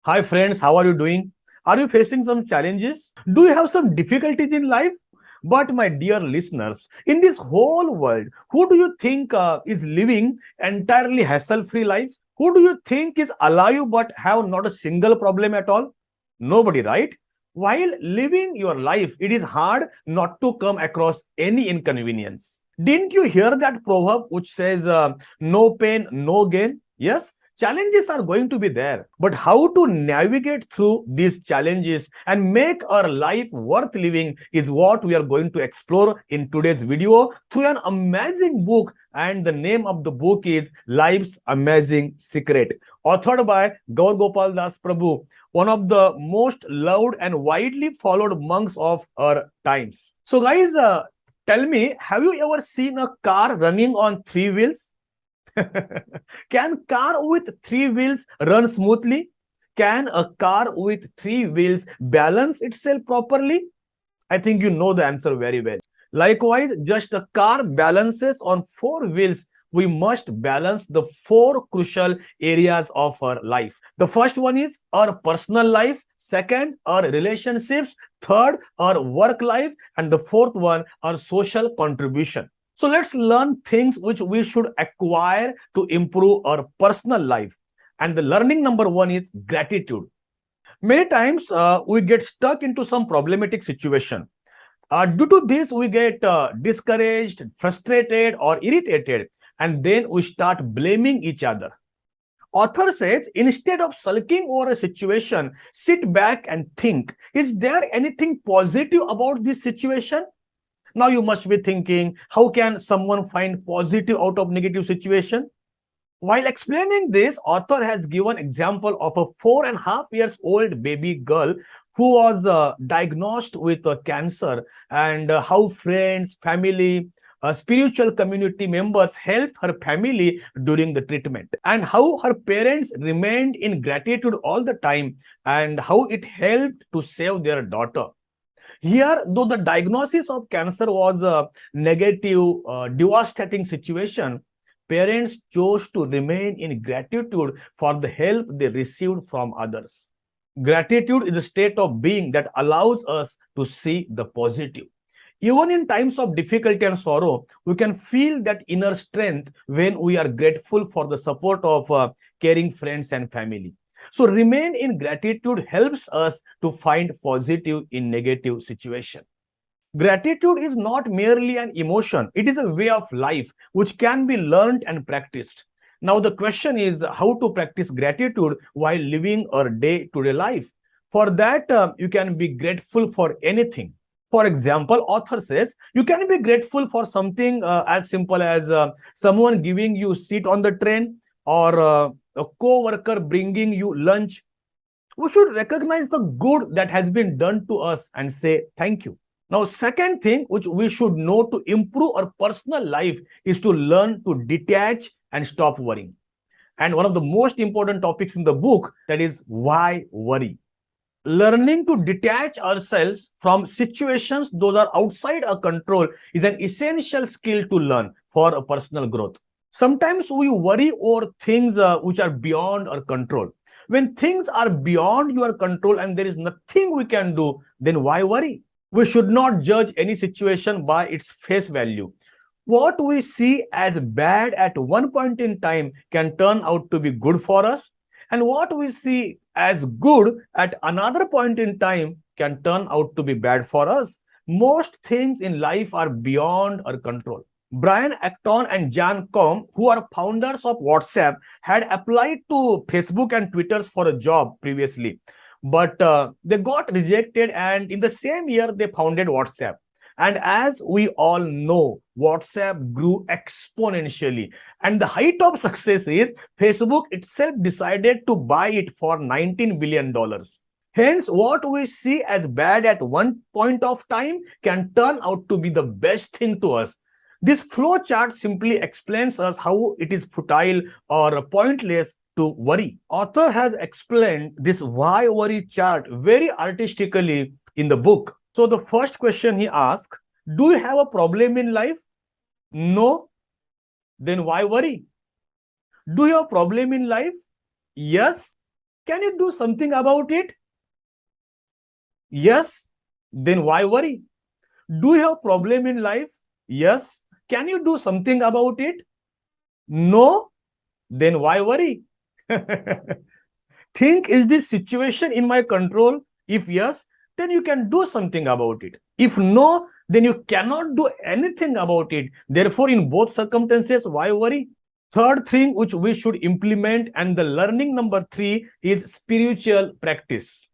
Hi friends, how are you doing? Are you facing some challenges? Do you have some difficulties in life? But my dear listeners, in this whole world, who do you think is living entirely hassle-free life? Who do you think is alive but have not a single problem at all? Nobody, right? While living your life, it is hard not to come across any inconvenience. Didn't you hear that proverb which says, no pain, no gain? Yes, challenges are going to be there, but how to navigate through these challenges and make our life worth living is what we are going to explore in today's video through an amazing book. And the name of the book is Life's Amazing Secret, authored by Gaur Gopal Das Prabhu, one of the most loved and widely followed monks of our times. So guys, tell me, have you ever seen a car running on three wheels? Can car with three wheels run smoothly? Can a car with three wheels balance itself properly? I think you know the answer very well. Likewise, just a car balances on four wheels, we must balance the four crucial areas of our life. The first one is our personal life, second, our relationships, third, our work life, and the fourth one, our social contribution. So let's learn things which we should acquire to improve our personal life. And the learning number one is gratitude. Many times we get stuck into some problematic situation. Due to this, we get discouraged, frustrated, or irritated, and then we start blaming each other. Author says, instead of sulking over a situation, sit back and think, is there anything positive about this situation? Now you must be thinking, how can someone find positive out of negative situation? While explaining this, author has given example of a 4.5 years old baby girl who was diagnosed with cancer, and how friends, family, spiritual community members helped her family during the treatment, and how her parents remained in gratitude all the time, and how it helped to save their daughter. Here, though the diagnosis of cancer was a negative, devastating situation, parents chose to remain in gratitude for the help they received from others. Gratitude is a state of being that allows us to see the positive. Even in times of difficulty and sorrow, we can feel that inner strength when we are grateful for the support of caring friends and family. So remain in gratitude helps us to find positive in negative situation. Gratitude is not merely an emotion, it is a way of life which can be learned and practiced. Now the question is how to practice gratitude while living our day-to-day life. For that, you can be grateful for anything. For example, author says you can be grateful for something as simple as someone giving you seat on the train, or a co-worker bringing you lunch. We should recognize the good that has been done to us and say thank you. Now, second thing which we should know to improve our personal life is to learn to detach and stop worrying. And one of the most important topics in the book, that is why worry. Learning to detach ourselves from situations those are outside our control is an essential skill to learn for a personal growth. Sometimes we worry over things which are beyond our control. When things are beyond your control and there is nothing we can do, then why worry? We should not judge any situation by its face value. What we see as bad at one point in time can turn out to be good for us, and what we see as good at another point in time can turn out to be bad for us. Most things in life are beyond our control. Brian Acton and Jan Koum, who are founders of WhatsApp, had applied to Facebook and Twitter for a job previously, but they got rejected, and in the same year they founded WhatsApp. And as we all know, WhatsApp grew exponentially. And the height of success is Facebook itself decided to buy it for $19 billion. Hence, what we see as bad at one point of time can turn out to be the best thing to us. This flow chart simply explains us how it is futile or pointless to worry. Author has explained this why worry chart very artistically in the book. So the first question he asks, do you have a problem in life? No. Then why worry? Do you have a problem in life? Yes. can you do something about it? Yes, then why worry? Do you have a problem in life? Yes, can you do something about it? No, then why worry? Think, is this situation in my control? If yes, then you can do something about it. If no, then you cannot do anything about it. Therefore, in both circumstances, why worry? Third thing which we should implement, and the learning number 3, is spiritual practice.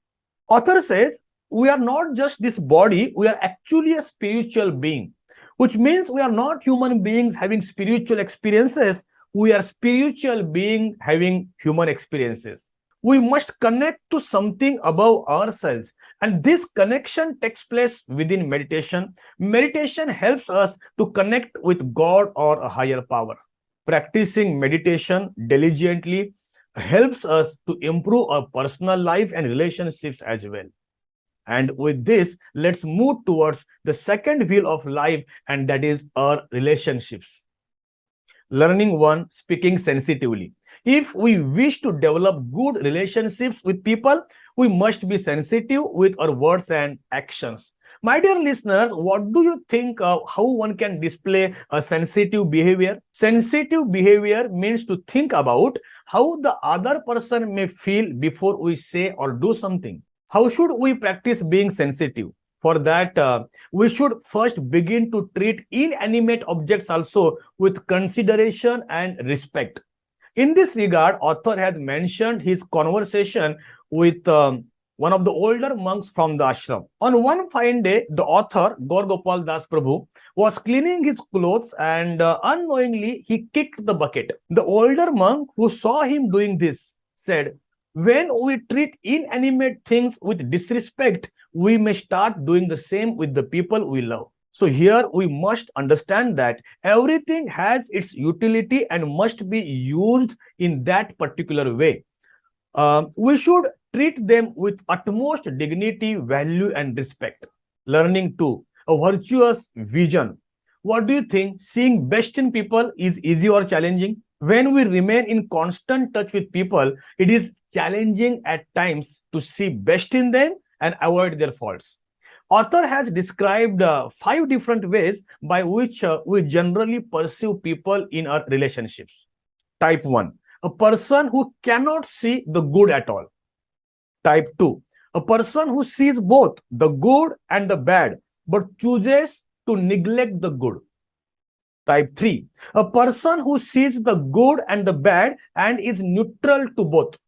Author says, we are not just this body, we are actually a spiritual being, which means we are not human beings having spiritual experiences. We are spiritual being having human experiences. We must connect to something above ourselves, and this connection takes place within meditation. Meditation helps us to connect with God or a higher power. Practicing meditation diligently helps us to improve our personal life and relationships as well. And with this, let's move towards the second wheel of life, and that is our relationships. Learning 1, speaking sensitively. If we wish to develop good relationships with people, we must be sensitive with our words and actions. My dear listeners, what do you think of how one can display a sensitive behavior? Sensitive behavior means to think about how the other person may feel before we say or do something. How should we practice being sensitive? For that, we should first begin to treat inanimate objects also with consideration and respect. In this regard, author has mentioned his conversation with one of the older monks from the ashram. On one fine day, the author, Gaur Gopal Das Prabhu, was cleaning his clothes and unknowingly he kicked the bucket. The older monk who saw him doing this said, when we treat inanimate things with disrespect, we may start doing the same with the people we love. So here we must understand that everything has its utility and must be used in that particular way. We should treat them with utmost dignity, value, and respect. Learning 2, a virtuous vision. What do you think? Seeing best in people is easy or challenging? When we remain in constant touch with people, it is challenging at times to see best in them and avoid their faults. Author has described 5 different ways by which we generally perceive people in our relationships. Type 1, a person who cannot see the good at all. Type 2, a person who sees both the good and the bad but chooses to neglect the good. Type 3, a person who sees the good and the bad and is neutral to both.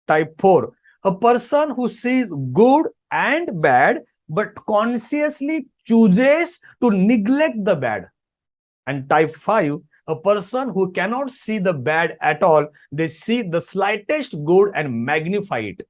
Type 4, a person who sees good and bad but consciously chooses to neglect the bad. And type 5, a person who cannot see the bad at all, they see the slightest good and magnify it.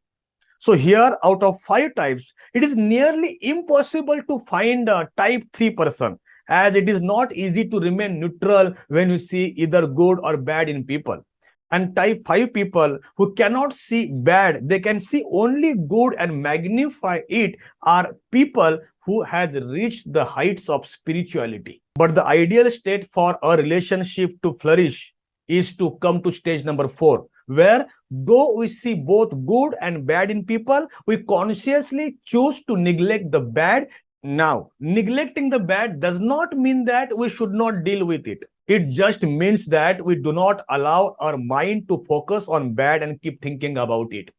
So here, out of 5 types, it is nearly impossible to find a type 3 person, as it is not easy to remain neutral when you see either good or bad in people. And type 5 people who cannot see bad, they can see only good and magnify it, are people who has reached the heights of spirituality. But the ideal state for a relationship to flourish is to come to stage number 4, where though we see both good and bad in people, we consciously choose to neglect the bad. Now, neglecting the bad does not mean that we should not deal with it. It just means that we do not allow our mind to focus on bad and keep thinking about it.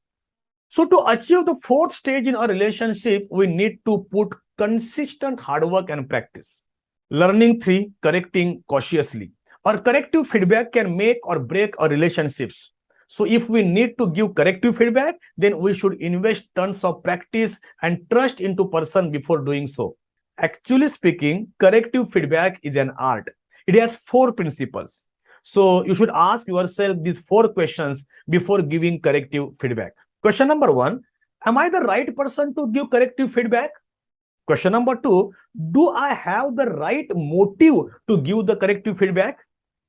So to achieve the 4th stage in our relationship, we need to put consistent hard work and practice. Learning 3, correcting cautiously. Our corrective feedback can make or break our relationships. So if we need to give corrective feedback, then we should invest tons of practice and trust into person before doing so. Actually speaking, corrective feedback is an art. It has 4 principles. So you should ask yourself these 4 questions before giving corrective feedback. Question number 1, am I the right person to give corrective feedback? Question number 2, do I have the right motive to give the corrective feedback?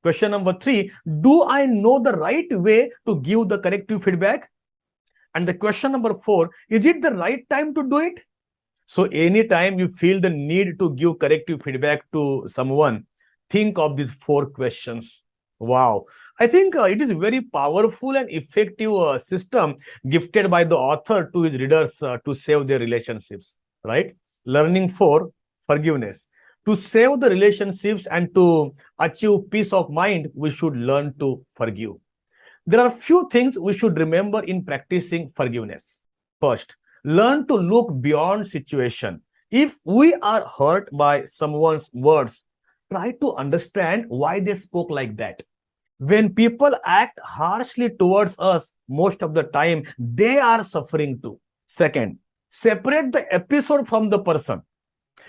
Question number 3, do I know the right way to give the corrective feedback? And the question number 4, is it the right time to do it? So anytime you feel the need to give corrective feedback to someone, think of these 4 questions. Wow. I think it is very powerful and effective system gifted by the author to his readers to save their relationships, right? Learning for forgiveness. To save the relationships and to achieve peace of mind, we should learn to forgive. There are few things we should remember in practicing forgiveness. First, learn to look beyond situation. If we are hurt by someone's words, try to understand why they spoke like that. When people act harshly towards us, most of the time they are suffering too. Second, separate the episode from the person.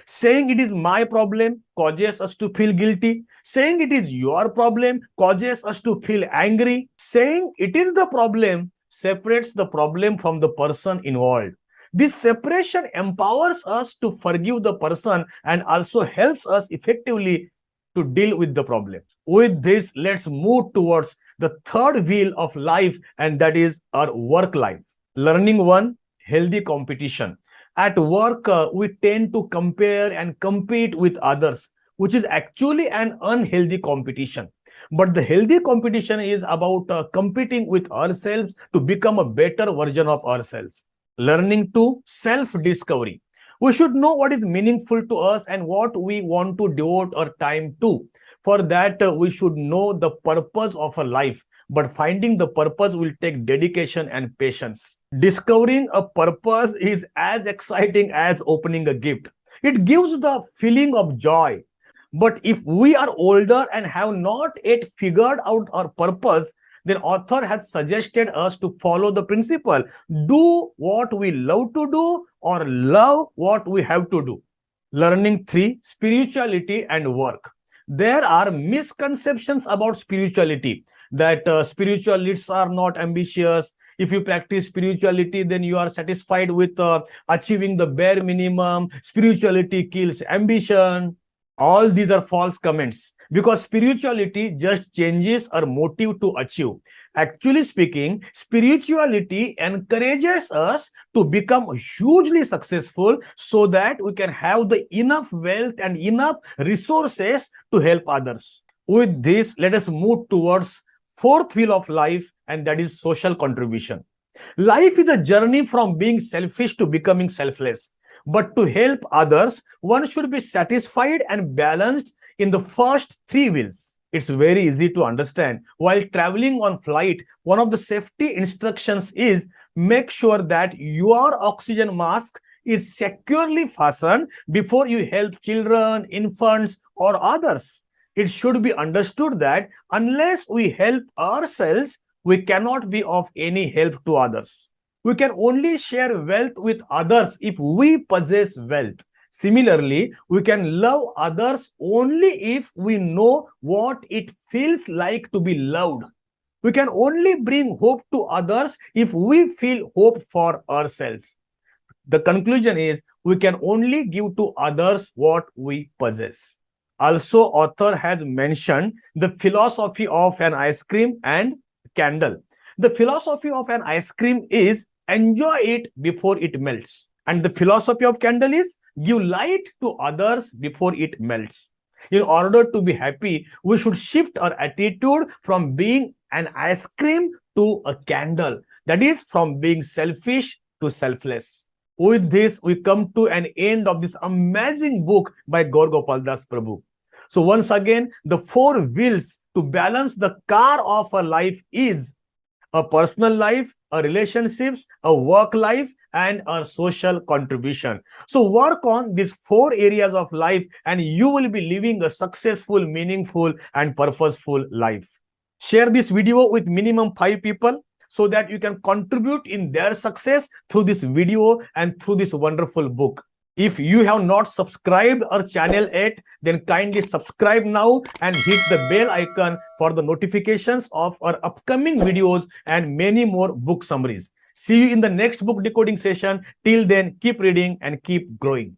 Saying it is my problem causes us to feel guilty. Saying it is your problem causes us to feel angry. Saying it is the problem separates the problem from the person involved. This separation empowers us to forgive the person and also helps us effectively to deal with the problem. With this, let's move towards the third wheel of life, and that is our work life. Learning one, healthy competition. At work, we tend to compare and compete with others, which is actually an unhealthy competition. But the healthy competition is about competing with ourselves to become a better version of ourselves. Learning to self-discovery. We should know what is meaningful to us and what we want to devote our time to. For that, we should know the purpose of a life, but finding the purpose will take dedication and patience. Discovering a purpose is as exciting as opening a gift. It gives the feeling of joy. But if we are older and have not yet figured out our purpose, then author has suggested us to follow the principle: do what we love to do or love what we have to do. Learning three, spirituality and work. There are misconceptions about spirituality, that spiritual leads are not ambitious. If you practice spirituality, then you are satisfied with achieving the bare minimum. Spirituality kills ambition. All these are false comments, because spirituality just changes our motive to achieve. Actually speaking, spirituality encourages us to become hugely successful so that we can have the enough wealth and enough resources to help others. With this, let us move towards fourth wheel of life, and that is social contribution. Life is a journey from being selfish to becoming selfless. But to help others, one should be satisfied and balanced in the first three wheels. It's very easy to understand. While traveling on flight, one of the safety instructions is make sure that your oxygen mask is securely fastened before you help children, infants, or others. It should be understood that unless we help ourselves, we cannot be of any help to others. We can only share wealth with others if we possess wealth. Similarly, we can love others only if we know what it feels like to be loved. We can only bring hope to others if we feel hope for ourselves. The conclusion is we can only give to others what we possess. Also, author has mentioned the philosophy of an ice cream and candle. The philosophy of an ice cream is enjoy it before it melts. And the philosophy of candle is give light to others before it melts. In order to be happy, we should shift our attitude from being an ice cream to a candle. That is, from being selfish to selfless. With this, we come to an end of this amazing book by Gaur Gopal Das Prabhu. So once again, the four wheels to balance the car of our life is a personal life, a relationships, a work life, and a social contribution. So work on these four areas of life and you will be living a successful, meaningful, and purposeful life. Share this video with minimum 5 people so that you can contribute in their success through this video and through this wonderful book. If you have not subscribed our channel yet, then kindly subscribe now and hit the bell icon for the notifications of our upcoming videos and many more book summaries. See you in the next book decoding session. Till then, keep reading and keep growing.